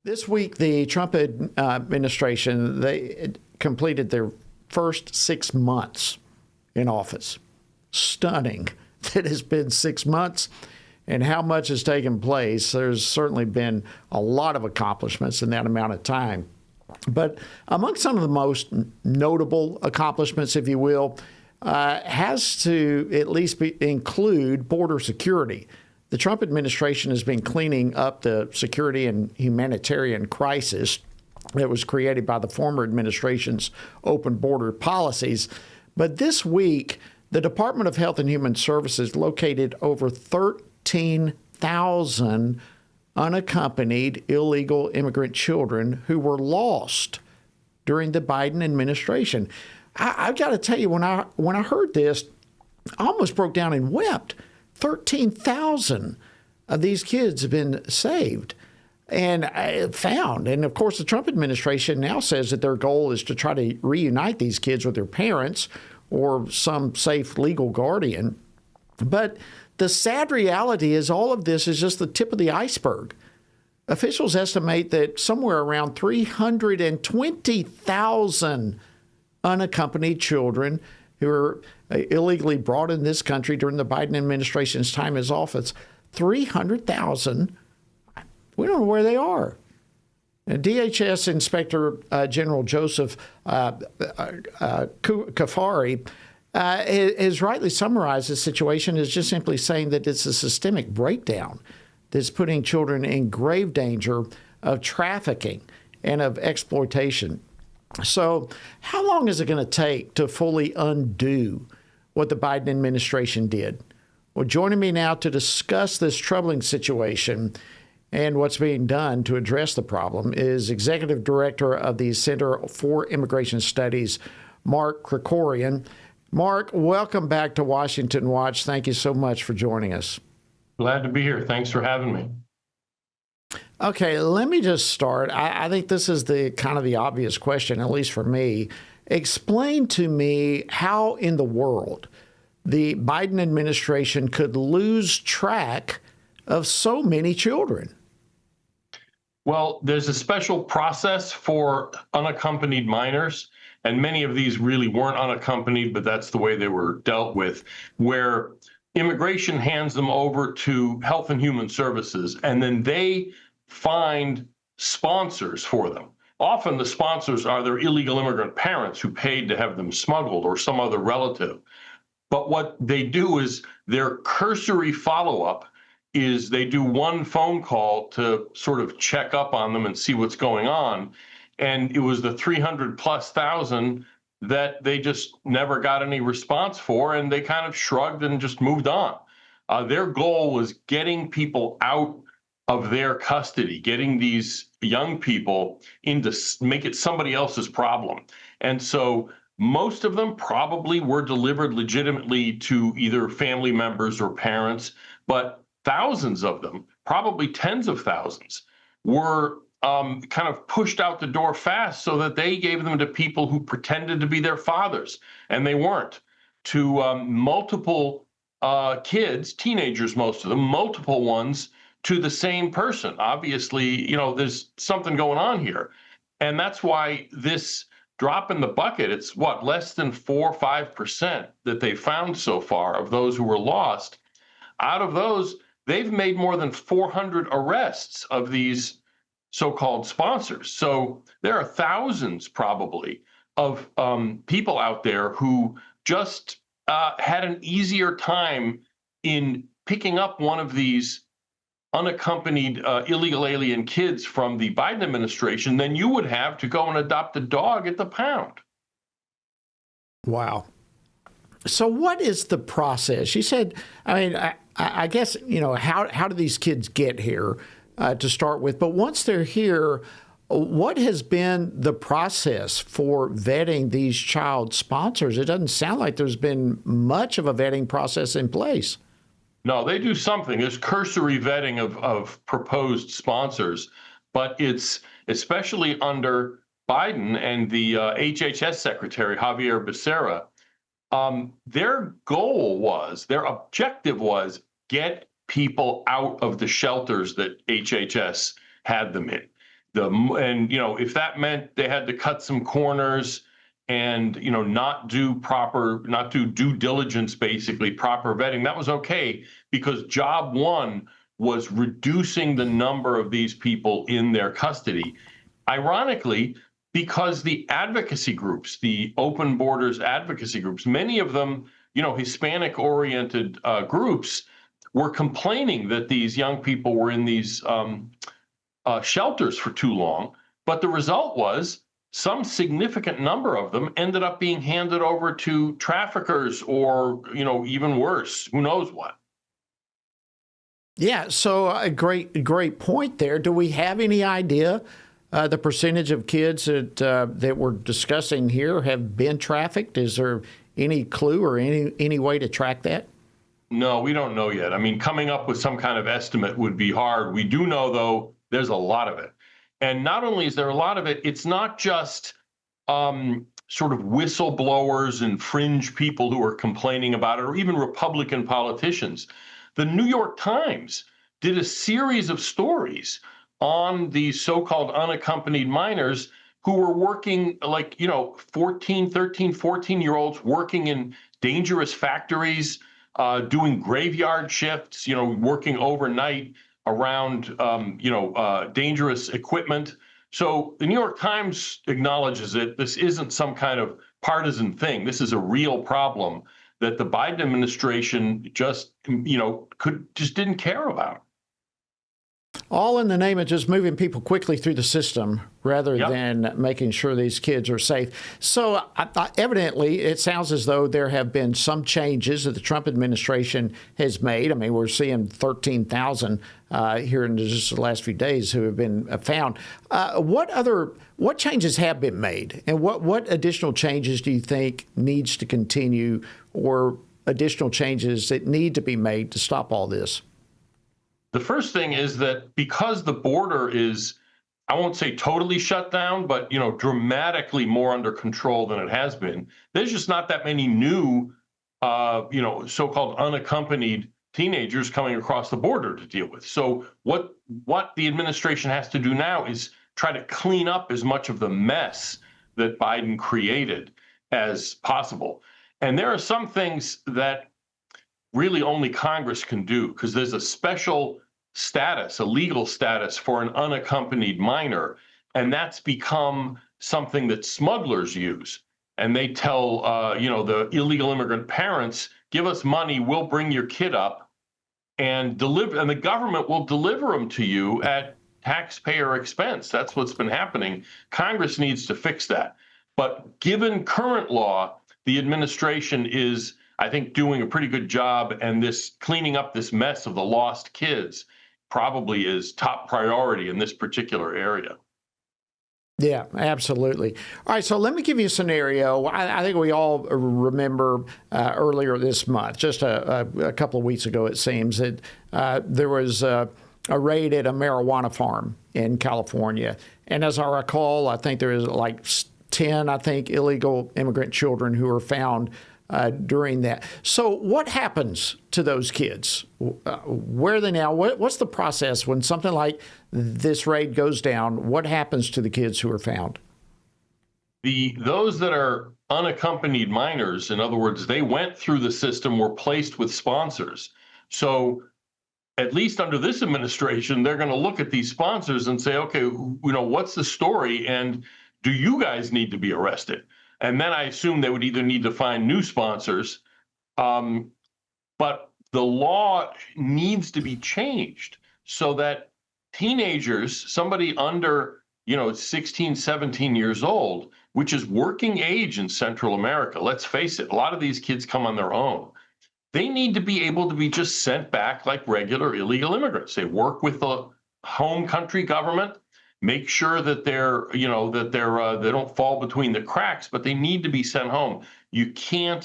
This week, the Trump administration, they completed their first 6 months in office. Stunning that it's been 6 months and how much has taken place. There's certainly been a lot of accomplishments in that amount of time. But among some of the most notable accomplishments, if you will, has to at least include border security. The Trump administration has been cleaning up the security and humanitarian crisis that was created by the former administration's open border policies. But this week, the Department of Health and Human Services located over 13,000 unaccompanied illegal immigrant children who were lost during the Biden administration. I've got to tell you, when I heard this, I almost broke down and wept. 13,000 of these kids have been saved and found. And of course, the Trump administration now says that their goal is to try to reunite these kids with their parents or some safe legal guardian. But the sad reality is all of this is just the tip of the iceberg. Officials estimate that somewhere around 320,000 unaccompanied children who were illegally brought in this country during the Biden administration's time in office, 300,000, we don't know where they are. And DHS Inspector General Joseph Krikorian has rightly summarized the situation as just simply saying that it's a systemic breakdown that's putting children in grave danger of trafficking and of exploitation. So how long is it going to take to fully undo what the Biden administration did? Well, joining me now to discuss this troubling situation and what's being done to address the problem is Executive Director of the Center for Immigration Studies, Mark Krikorian. Mark, welcome back to Washington Watch. Thank you so much for joining us. Glad to be here. Thanks for having me. Okay, let me just start. I think this is the kind of the obvious question, at least for me. Explain to me how in the world the Biden administration could lose track of so many children. Well, there's a special process for unaccompanied minors, and many of these really weren't unaccompanied, but that's the way they were dealt with, where immigration hands them over to Health and Human Services, and then they find sponsors for them. Often the sponsors are their illegal immigrant parents who paid to have them smuggled or some other relative. But what they do is their cursory follow-up is they do one phone call to sort of check up on them and see what's going on. And it was the 300,000+ that they just never got any response for, and they kind of shrugged and just moved on. Their goal was getting people out of their custody, getting these young people into make it somebody else's problem. And so most of them probably were delivered legitimately to either family members or parents, but thousands of them, probably tens of thousands, were kind of pushed out the door fast so that they gave them to people who pretended to be their fathers, and they weren't, to multiple kids, teenagers, most of them, multiple ones, to the same person. Obviously, there's something going on here. And that's why this drop in the bucket, it's less than 4 or 5% that they found so far of those who were lost. Out of those, they've made more than 400 arrests of these so-called sponsors. So there are thousands probably of people out there who just had an easier time in picking up one of these unaccompanied illegal alien kids from the Biden administration than you would have to go and adopt a dog at the pound. Wow. So what is the process? You said, I guess, how do these kids get here to start with? But once they're here, what has been the process for vetting these child sponsors? It doesn't sound like there's been much of a vetting process in place. No, they do something. There's cursory vetting of proposed sponsors, but it's especially under Biden and the HHS Secretary, Javier Becerra. Their objective was get people out of the shelters that HHS had them in. And if that meant they had to cut some corners and not do due diligence, basically proper vetting, that was okay, because job one was reducing the number of these people in their custody. Ironically, because the advocacy groups, the open borders advocacy groups, many of them, Hispanic oriented groups, were complaining that these young people were in these shelters for too long. But the result was some significant number of them ended up being handed over to traffickers, or, even worse, who knows what. Yeah, so a great point there. Do we have any idea the percentage of kids that we're discussing here have been trafficked? Is there any clue or any way to track that? No, we don't know yet. I mean, coming up with some kind of estimate would be hard. We do know, though, there's a lot of it. And not only is there a lot of it, it's not just sort of whistleblowers and fringe people who are complaining about it, or even Republican politicians. The New York Times did a series of stories on these so-called unaccompanied minors who were working, like, 13, 14-year-olds working in dangerous factories, doing graveyard shifts, working overnight around, dangerous equipment. So the New York Times acknowledges it. This isn't some kind of partisan thing. This is a real problem that the Biden administration just didn't care about. All in the name of just moving people quickly through the system rather than making sure these kids are safe. So evidently, it sounds as though there have been some changes that the Trump administration has made. I mean, we're seeing 13,000 here in just the last few days who have been found. What changes have been made, and what additional changes do you think needs to continue, or additional changes that need to be made to stop all this? The first thing is that because the border is, I won't say totally shut down, but dramatically more under control than it has been, there's just not that many new so-called unaccompanied teenagers coming across the border to deal with. So what the administration has to do now is try to clean up as much of the mess that Biden created as possible. And there are some things that really only Congress can do, because there's a special status, a legal status for an unaccompanied minor, and that's become something that smugglers use. And they tell the illegal immigrant parents, give us money, we'll bring your kid up and deliver, and the government will deliver them to you at taxpayer expense. That's what's been happening. Congress needs to fix that. But given current law, the administration is, I think, doing a pretty good job, and this cleaning up this mess of the lost kids probably is top priority in this particular area. Yeah, absolutely. All right, so let me give you a scenario. I think we all remember earlier this month, just a couple of weeks ago, it seems, that there was a raid at a marijuana farm in California. And as I recall, I think there is like 10, illegal immigrant children who were found during that. So what happens to those kids? Where are they now? What's the process when something like this raid goes down? What happens to the kids who are found? Those that are unaccompanied minors, in other words, they went through the system, were placed with sponsors. So at least under this administration, they're going to look at these sponsors and say, okay, what's the story? And do you guys need to be arrested? And then I assume they would either need to find new sponsors, but the law needs to be changed so that teenagers, somebody under 16, 17 years old, which is working age in Central America, let's face it, a lot of these kids come on their own. They need to be able to be just sent back like regular illegal immigrants. They work with the home country government, make sure that they don't fall between the cracks, but they need to be sent home. We can't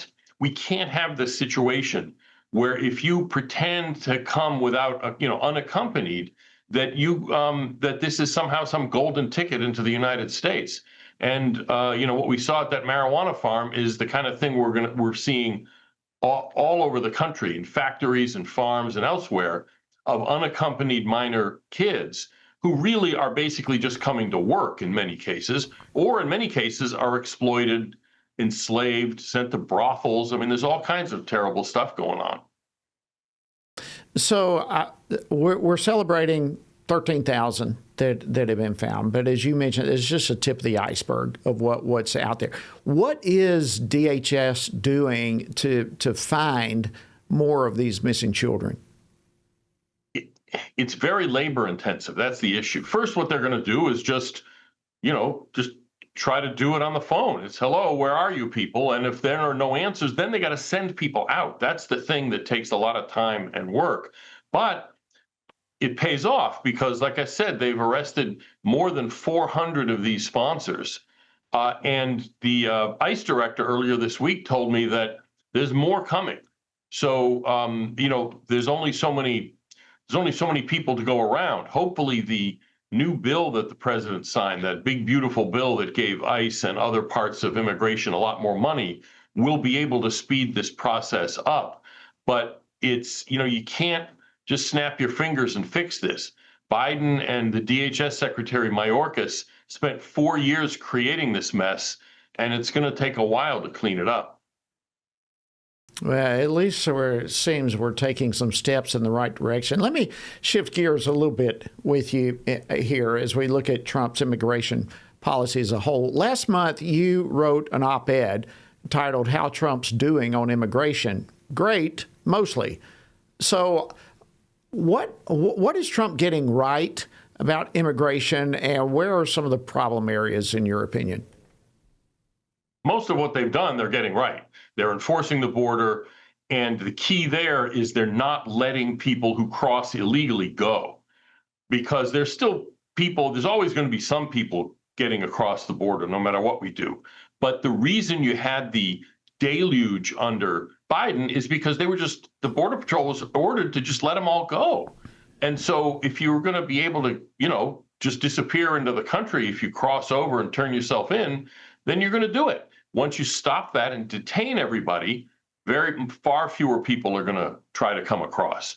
have this situation where if you pretend to come without, unaccompanied, that this is somehow some golden ticket into the United States. And what we saw at that marijuana farm is the kind of thing we're seeing all over the country, in factories and farms and elsewhere, of unaccompanied minor kids who really are basically just coming to work in many cases, or in many cases are exploited, enslaved, sent to brothels. I mean, there's all kinds of terrible stuff going on. So we're celebrating 13,000 that have been found, but as you mentioned, it's just a tip of the iceberg of what's out there. What is DHS doing to find more of these missing children? It's very labor intensive. That's the issue. First, what they're going to do is just try to do it on the phone. It's, hello, where are you people? And if there are no answers, then they got to send people out. That's the thing that takes a lot of time and work. But it pays off because, like I said, they've arrested more than 400 of these sponsors. And the ICE director earlier this week told me that there's more coming. So, there's only so many people to go around. Hopefully the new bill that the president signed, that big, beautiful bill that gave ICE and other parts of immigration a lot more money, will be able to speed this process up. But it's, you can't just snap your fingers and fix this. Biden and the DHS Secretary Mayorkas spent 4 years creating this mess, and it's going to take a while to clean it up. Well, at least it seems we're taking some steps in the right direction. Let me shift gears a little bit with you here as we look at Trump's immigration policy as a whole. Last month, you wrote an op-ed titled How Trump's Doing on Immigration. Great, mostly. So what is Trump getting right about immigration, and where are some of the problem areas in your opinion? Most of what they've done, they're getting right. They're enforcing the border, and the key there is they're not letting people who cross illegally go, because there's still people, there's always going to be some people getting across the border, no matter what we do. But the reason you had the deluge under Biden is because the Border Patrol was ordered to just let them all go. And so if you were going to be able to, just disappear into the country, if you cross over and turn yourself in, then you're going to do it. Once you stop that and detain everybody, far fewer people are going to try to come across.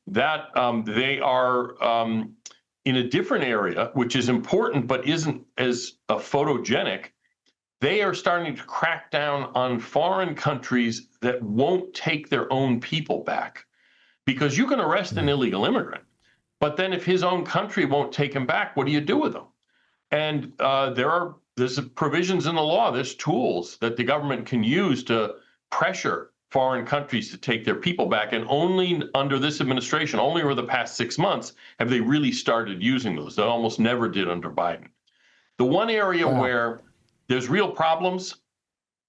That they are in a different area, which is important but isn't as photogenic. They are starting to crack down on foreign countries that won't take their own people back, because you can arrest an illegal immigrant, but then if his own country won't take him back, what do you do with him? And there's provisions in the law, there's tools that the government can use to pressure foreign countries to take their people back. And only under this administration, only over the past 6 months, have they really started using those. They almost never did under Biden. The one area where there's real problems,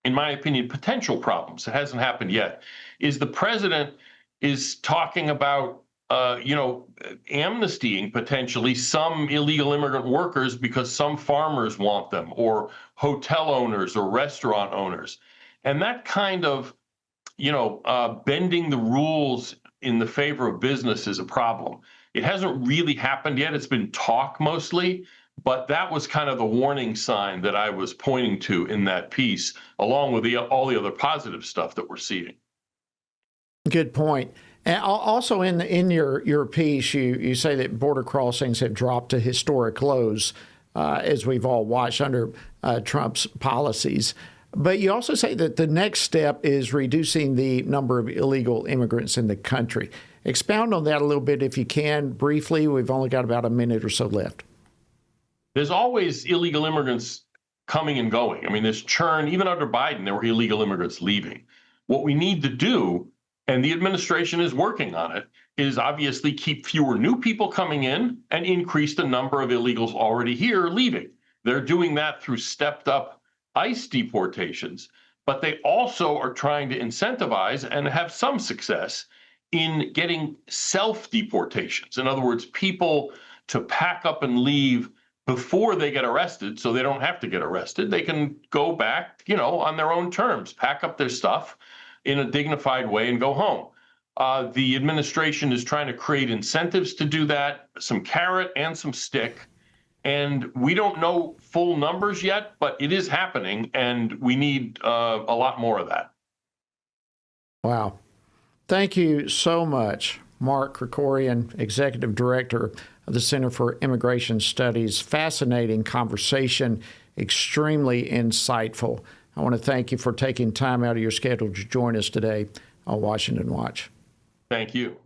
in my opinion, potential problems, it hasn't happened yet, is the president is talking about amnestying potentially some illegal immigrant workers because some farmers want them, or hotel owners or restaurant owners. And that kind of, bending the rules in the favor of business is a problem. It hasn't really happened yet. It's been talk mostly, but that was kind of the warning sign that I was pointing to in that piece, along with all the other positive stuff that we're seeing. Good point. And also in your piece, you say that border crossings have dropped to historic lows, as we've all watched under Trump's policies. But you also say that the next step is reducing the number of illegal immigrants in the country. Expound on that a little bit if you can, briefly. We've only got about a minute or so left. There's always illegal immigrants coming and going. I mean, there's churn. Even under Biden, there were illegal immigrants leaving. What we need to do, and the administration is working on it, is obviously keep fewer new people coming in and increase the number of illegals already here leaving. They're doing that through stepped up ICE deportations, but they also are trying to incentivize and have some success in getting self-deportations. In other words, people to pack up and leave before they get arrested, so they don't have to get arrested. They can go back, on their own terms, pack up their stuff in a dignified way and go home. The administration is trying to create incentives to do that, some carrot and some stick. And we don't know full numbers yet, but it is happening, and we need a lot more of that. Wow. Thank you so much, Mark Krikorian, Executive Director of the Center for Immigration Studies. Fascinating conversation, extremely insightful. I want to thank you for taking time out of your schedule to join us today on Washington Watch. Thank you.